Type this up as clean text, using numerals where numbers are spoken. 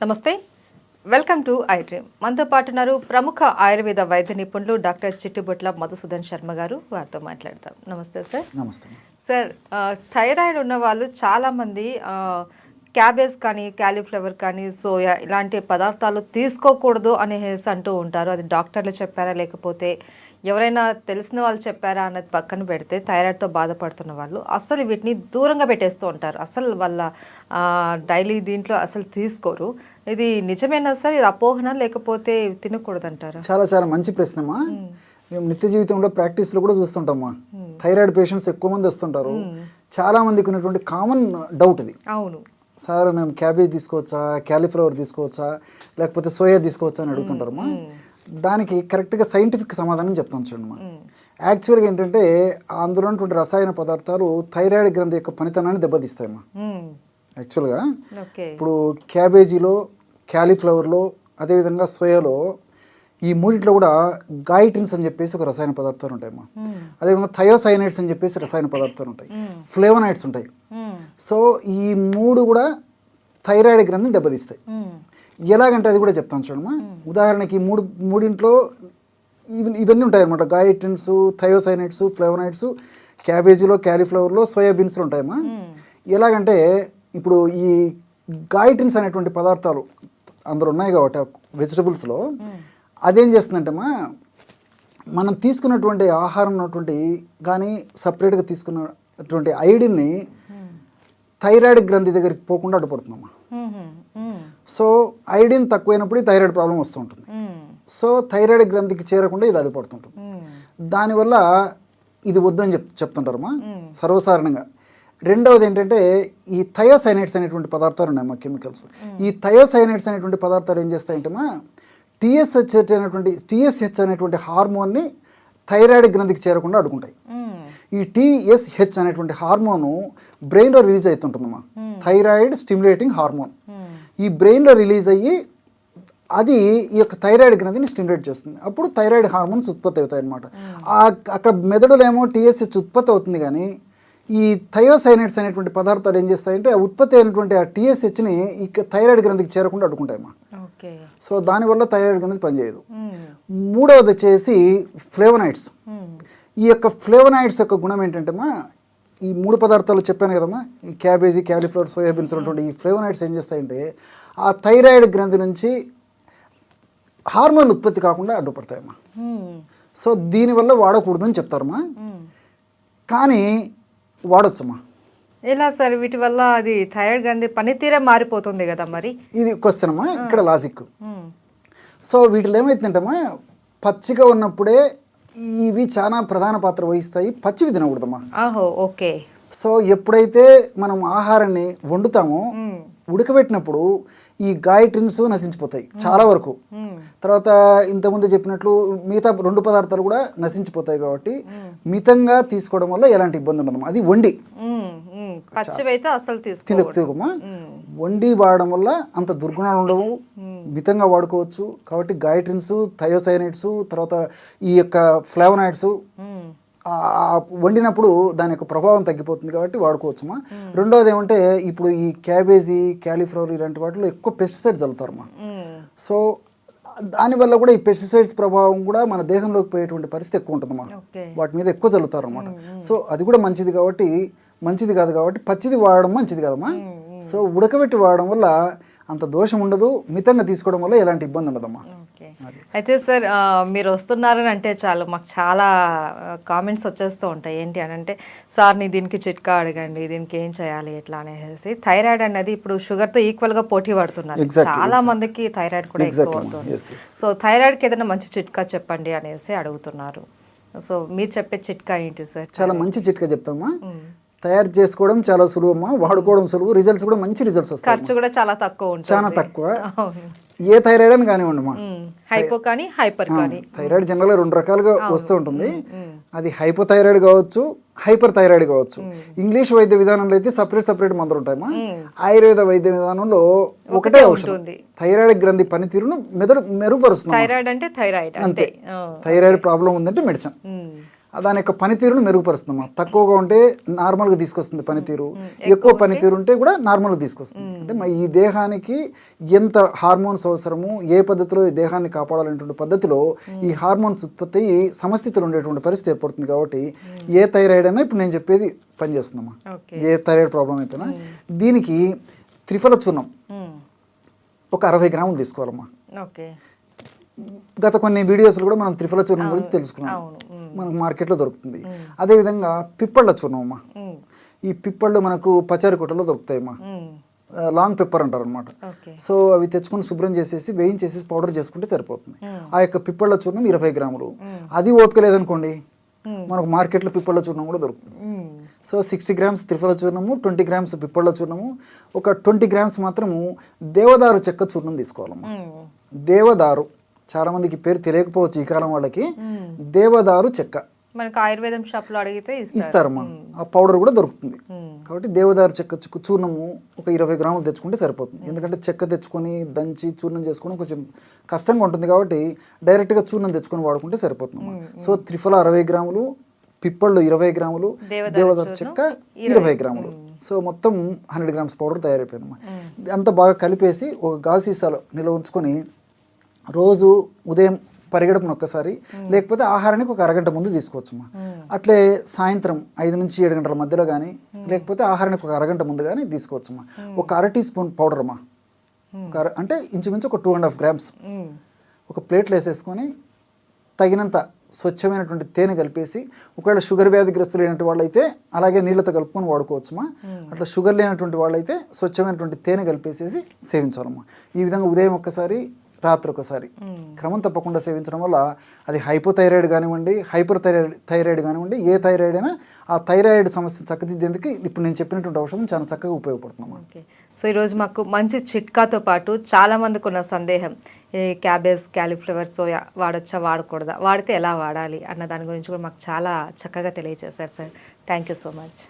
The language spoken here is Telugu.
నమస్తే, వెల్కమ్ టు ఐ డ్రీమ్. మనతో పాటు ఉన్నారు ప్రముఖ ఆయుర్వేద వైద్య నిపుణులు డాక్టర్ చిట్టిబొట్ల మధుసూదన్ శర్మ గారు. వారితో మాట్లాడతాం. నమస్తే సార్. నమస్తే సార్, థైరాయిడ్ ఉన్న వాళ్ళు చాలామంది క్యాబేజ్ కానీ క్యాలీఫ్లవర్ కానీ సోయా ఇలాంటి పదార్థాలు తీసుకోకూడదు అనేసి అంటూ ఉంటారు. అది డాక్టర్లు చెప్పారా లేకపోతే ఎవరైనా తెలిసిన వాళ్ళు చెప్పారా అన్నది పక్కన పెడితే థైరాయిడ్తో బాధపడుతున్న వాళ్ళు అసలు వీటిని దూరంగా పెట్టేస్తూ ఉంటారు. అసలు వాళ్ళ డైలీ దీంట్లో అసలు తీసుకోరు. ఇది నిజమేనా సార్? ఇది అపోహన లేకపోతే తినకూడదు అంటారా? చాలా చాలా మంచి ప్రశ్నమా. మేము నిత్య జీవితంలో ప్రాక్టీస్లో కూడా చూస్తుంటామా, థైరాయిడ్ పేషెంట్స్ ఎక్కువ మంది వస్తుంటారు. చాలా మందికి ఉన్నటువంటి కామన్ డౌట్ ఇది. అవును సార్, మేము క్యాబేజ్ తీసుకోవచ్చా, క్యాలీఫ్లవర్ తీసుకోవచ్చా, లేకపోతే సోయా తీసుకోవచ్చా అని అడుగుతుంటారమ్మా. దానికి కరెక్ట్గా సైంటిఫిక్ సమాధానం చెప్తాను చూడమ్మా. యాక్చువల్గా ఏంటంటే అందులో ఉన్నటువంటి రసాయన పదార్థాలు థైరాయిడ్ గ్రంథి యొక్క పనితనాన్ని దెబ్బతీస్తాయమ్మా. యాక్చువల్గా ఇప్పుడు క్యాబేజీలో, క్యాలీఫ్లవర్లో, అదేవిధంగా సోయాలో ఈ మూడింటిలో కూడా గాయిటిన్స్ అని చెప్పేసి ఒక రసాయన పదార్థాలు ఉంటాయమ్మా. అదేవిధంగా థయోసైనైడ్స్ అని చెప్పేసి రసాయన పదార్థాలు ఉంటాయి, ఫ్లేవనాయిడ్స్ ఉంటాయి. సో ఈ మూడు కూడా థైరాయిడ్ గ్రంథిని దెబ్బతీస్తాయి. ఎలాగంటే అది కూడా చెప్తాను చూడమ్మా. ఉదాహరణకి మూడింట్లో ఇవన్నీ ఉంటాయి అనమాట. గాయిటిన్స్, థయోసైనైడ్స్, ఫ్లేవనాయిడ్స్ క్యాబేజీలో, క్యాలీఫ్లవర్లో, సోయాబీన్స్లో ఉంటాయమ్మా. ఎలాగంటే ఇప్పుడు ఈ గాయిటిన్స్ అనేటువంటి పదార్థాలు అందులో ఉన్నాయి కాబట్టి వెజిటబుల్స్లో అదేం చేస్తుందంటమ్మా, మనం తీసుకున్నటువంటి ఆహారం ఉన్నటువంటి కానీ సపరేట్గా తీసుకున్నటువంటి ఐడిన్ని థైరాయిడ్ గ్రంథి దగ్గరికి పోకుండా అడ్డుపడుతుందమ్మా. సో ఐడిన్ తక్కువైనప్పుడు థైరాయిడ్ ప్రాబ్లం వస్తూ ఉంటుంది. సో థైరాయిడ్ గ్రంథికి చేరకుండా ఇది అడ్డుపడుతుంటుంది. దానివల్ల ఇది వద్దని చెప్తుంటారమ్మా సర్వసాధారణంగా. రెండవది ఏంటంటే ఈ థయోసైనైడ్స్ అనేటువంటి పదార్థాలు ఉన్నాయమ్మా, కెమికల్స్. ఈ థయోసైనైడ్స్ అనేటువంటి పదార్థాలు ఏం చేస్తాయంటమ్మా, టీఎస్హెచ్ అనేటువంటి హార్మోన్ని థైరాయిడ్ గ్రంథికి చేరకుండా అడ్డుకుంటాయి. ఈ టీఎస్హెచ్ అనేటువంటి హార్మోను బ్రెయిన్లో రిలీజ్ అవుతుంటుందమ్మా, థైరాయిడ్ స్టిమ్యులేటింగ్ హార్మోన్. ఈ బ్రెయిన్లో రిలీజ్ అయ్యి అది ఈ యొక్క థైరాయిడ్ గ్రంథిని స్టిమ్యులేట్ చేస్తుంది. అప్పుడు థైరాయిడ్ హార్మోన్స్ ఉత్పత్తి అవుతాయి అన్నమాట. అక్కడ మెదడులో ఏమో టీఎస్హెచ్ ఉత్పత్తి అవుతుంది, కానీ ఈ థయోసైనైడ్స్ అనేటువంటి పదార్థాలు ఏం చేస్తాయంటే ఆ ఉత్పత్తి అయినటువంటి ఆ టీఎస్హెచ్ని ఈ థైరాయిడ్ గ్రంథికి చేరకుండా అడ్డుకుంటాయమ్మా. సో దానివల్ల థైరాయిడ్ గ్రంథి పనిచేయదు. మూడవది వచ్చేసి ఫ్లేవనాయిడ్స్. ఈ యొక్క ఫ్లేవనాయిడ్స్ యొక్క గుణం ఏంటంటేమ్మా, ఈ మూడు పదార్థాలు చెప్పాను కదమ్మా, ఈ క్యాబేజీ, క్యాలీఫ్లవర్, సోయాబీన్స్ ఉన్నటువంటి ఈ ఫ్లేవనాయిడ్స్ ఏం చేస్తాయంటే ఆ థైరాయిడ్ గ్రంథి నుంచి హార్మోన్ ఉత్పత్తి కాకుండా అడ్డుపడతాయమ్మా. సో దీనివల్ల వాడకూడదు అని చెప్తారమ్మా, కానీ వాడొచ్చమ్మా. ఎలా సార్? వీటి వల్ల అది థైరాయిడ్ గ్రంథి పనితీరే మారిపోతుంది కదా మరి. ఇది క్వశ్చన్ అమ్మా, ఇక్కడ లాజిక్. సో వీటిలో ఏమైతుందంటమ్మా, పచ్చిగా ఉన్నప్పుడే ఇవి చాలా ప్రధాన పాత్ర వహిస్తాయి. పచ్చివి తినకూడదమ్మా. ఓకే. సో ఎప్పుడైతే మనం ఆహారాన్ని వండుతామో ఉడకబెట్టినప్పుడు ఈ గాయిట్రిన్స్ నశించిపోతాయి చాలా వరకు. తర్వాత ఇంతకుముందు చెప్పినట్లు మిగతా రెండు పదార్థాలు కూడా నశించిపోతాయి. కాబట్టి మితంగా తీసుకోవడం వల్ల ఎలాంటి ఇబ్బంది ఉండదమ్మా. అది వండి తినమ్మా. వండి వాడడం వల్ల అంత దుర్గుణాలు ఉండవు, మితంగా వాడుకోవచ్చు. కాబట్టి గాయిట్రిన్స్, థయోసైనైడ్స్, తర్వాత ఈ యొక్క ఫ్లేవనాయిడ్స్ వండినప్పుడు దాని యొక్క ప్రభావం తగ్గిపోతుంది కాబట్టి వాడుకోవచ్చుమా. రెండవది ఏమంటే ఇప్పుడు ఈ క్యాబేజీ, క్యాలీఫ్లవర్ ఇలాంటి వాటిలో ఎక్కువ పెస్టిసైడ్స్ చల్లుతారమ్మా. సో దానివల్ల కూడా ఈ పెస్టిసైడ్స్ ప్రభావం కూడా మన దేహంలోకి పోయేటువంటి పరిస్థితి ఎక్కువ ఉంటుందమ్మా. వాటి మీద ఎక్కువ చల్లుతారు అనమాట. సో అది కూడా మంచిది కాదు కాబట్టి పచ్చిది వాడడం మంచిది కదమ్మా. సో ఉడకబెట్టి వాడడం వల్ల అంత దోషం ఉండదు, మితంగా తీసుకోవడం వల్ల ఎలాంటి ఇబ్బంది ఉండదమ్మా. అయితే సార్, మీరు వస్తున్నారని అంటే చాలు మాకు చాలా కామెంట్స్ వచ్చేస్తూ ఉంటాయి. ఏంటి అని అంటే, సార్ని దీనికి చిట్కా అడగండి, దీనికి ఏం చేయాలి ఎట్లా అనేసి. థైరాయిడ్ అనేది ఇప్పుడు షుగర్తో ఈక్వల్గా పోటీ పడుతున్నారు. చాలా మందికి థైరాయిడ్ కూడా ఎక్కువ అవుతుంది. సో థైరాయిడ్కి ఏదైనా మంచి చిట్కా చెప్పండి అనేసి అడుగుతున్నారు. సో మీరు చెప్పే చిట్కా ఏంటి సార్? చాలా మంచి చిట్కా చెప్తామా. తయారు చేసుకోవడం చాలా సులువమ్మా, వాడుకోవడం సులువు, రిజల్ట్స్ కూడా మంచి రిజల్ట్స్ వస్తాయి. ఖర్చు కూడా చాలా తక్కువ ఉంటుంది. చాలా తక్కువ. ఏ థైరాయిడ్ అని కానివ్వండి మా, హైపో కానీ హైపర్ కానీ. థైరాయిడ్ జనరల్గా రెండు రకాలుగా వస్తూ ఉంటుంది. అది హైపోథైరాయిడ్ కావచ్చు, హైపర్ థైరాయిడ్ కావచ్చు. ఇంగ్లీష్ వైద్య విధానంలో అయితే సపరేట్ మందులు ఉంటాయమ్మా. ఆయుర్వేద వైద్య విధానంలో ఒకటే ఔషధం. థైరాయిడ్ గ్రంథి పనితీరును మెరుపరుస్తుంది. థైరాయిడ్ అంటే థైరాయిడ్ అంతే. థైరాయిడ్ ప్రాబ్లం ఉందంటే మెడిసిన్. దాని యొక్క పనితీరును మెరుగుపరుస్తుందమ్మా. తక్కువగా ఉంటే నార్మల్గా తీసుకొస్తుంది పనితీరు, ఎక్కువ పనితీరు ఉంటే కూడా నార్మల్గా తీసుకొస్తుంది. అంటే ఈ దేహానికి ఎంత హార్మోన్స్ అవసరము, ఏ పద్ధతిలో ఈ దేహాన్ని కాపాడాలనేటువంటి పద్ధతిలో ఈ హార్మోన్స్ ఉత్పత్తి అయ్యి సమస్థితిలో ఉండేటువంటి పరిస్థితి ఏర్పడుతుంది. కాబట్టి ఏ థైరాయిడ్ అయినా ఇప్పుడు నేను చెప్పేది పనిచేస్తుందమ్మా. ఏ థైరాయిడ్ ప్రాబ్లం అయిపోయినా దీనికి త్రిఫల చూర్ణం ఒక 60 గ్రాములు తీసుకోవాలమ్మా. గత కొన్ని వీడియోస్లో కూడా మనం త్రిఫల చూర్ణం గురించి తెలుసుకున్నాం. మనకు మార్కెట్లో దొరుకుతుంది. అదేవిధంగా పిప్పళ్ళ చూర్ణం అమ్మా. ఈ పిప్పళ్ళు మనకు పచారి కొట్టలో దొరుకుతాయమ్మా. లాంగ్ పెప్పర్ అంటారు అనమాట. సో అవి తెచ్చుకొని శుభ్రం చేసేసి వేయించేసి పౌడర్ చేసుకుంటే సరిపోతుంది. ఆ యొక్క పిప్పళ్ళ చూర్ణం 20 గ్రాములు. అది ఓపిక లేదనుకోండి, మనకు మార్కెట్లో పిప్పళ్ళ చూర్ణం కూడా దొరుకుతుంది. సో 60 గ్రామ్స్ త్రిఫల చూర్ణము, 20 గ్రామ్స్ పిప్పళ్ళ చూర్ణము, ఒక 20 గ్రామ్స్ మాత్రము దేవదారు చెక్క చూర్ణం తీసుకోవాలమ్మా. దేవదారు చాలా మందికి పేరు తెలియకపోవచ్చు ఈ కాలం వాళ్ళకి. దేవదారు చెక్క మనకు ఆయుర్వేదం షాప్లో అడిగితే ఇస్తారమ్మా. ఆ పౌడర్ కూడా దొరుకుతుంది. కాబట్టి దేవదారు చెక్క చూర్ణము ఒక 20 గ్రాములు తెచ్చుకుంటే సరిపోతుంది. ఎందుకంటే చెక్క తెచ్చుకొని దంచి చూర్ణం చేసుకొని కొంచెం కష్టంగా ఉంటుంది. కాబట్టి డైరెక్ట్గా చూర్ణం తెచ్చుకొని వాడుకుంటే సరిపోతుంది. సో త్రిఫల 60 గ్రాములు, పిప్పళ్ళు 20 గ్రాములు, దేవదారు చెక్క 20 గ్రాములు. సో మొత్తం 100 గ్రామ్స్ పౌడర్ తయారైపోయిందమ్మా. అంతా బాగా కలిపేసి ఒక గాజు సీసాలో నిల్వ ఉంచుకొని రోజు ఉదయం పరిగెడపను ఒక్కసారి, లేకపోతే ఆహారానికి ఒక అరగంట ముందు తీసుకోవచ్చమ్మా. అట్లే సాయంత్రం 5 నుంచి 7 గంటల మధ్యలో కానీ, లేకపోతే ఆహారానికి ఒక అరగంట ముందు కానీ తీసుకోవచ్చమ్మా. ఒక 1/2 టీ స్పూన్ పౌడర్ అమ్మా. అంటే ఇంచుమించు ఒక 2.5 గ్రామ్స్ ఒక ప్లేట్లో వేసేసుకొని తగినంత స్వచ్ఛమైనటువంటి తేనె కలిపేసి, ఒకవేళ షుగర్ వ్యాధిగ్రస్తులు లేనటువంటి వాళ్ళైతే అలాగే నీళ్ళతో కలుపుకొని వాడుకోవచ్చుమా. అట్లా షుగర్ లేనటువంటి వాళ్ళైతే స్వచ్ఛమైనటువంటి తేనె కలిపేసేసి సేవించాలమ్మా. ఈ విధంగా ఉదయం ఒక్కసారి, రాత్రి ఒకసారి క్రమం తప్పకుండా సేవించడం వల్ల అది హైపోథైరాయిడ్ కానివ్వండి, హైపర్ థైరాయిడ్ కానివ్వండి, ఏ థైరాయిడ్ అయినా ఆ థైరాయిడ్ సమస్య చక్కదిద్దేందుకు ఇప్పుడు నేను చెప్పినటువంటి ఔషధం చాలా చక్కగా ఉపయోగపడుతుందమ్మా. సో ఈరోజు మాకు మంచి చిట్కాతో పాటు చాలా మందికి ఉన్న సందేహం, ఈ క్యాబేజ్, క్యాలీఫ్లవర్, సోయా వాడచ్చా, వాడకూడదా, వాడితే ఎలా వాడాలి అన్న దాని గురించి కూడా మాకు చాలా చక్కగా తెలియజేశారు sir. Thank you so much.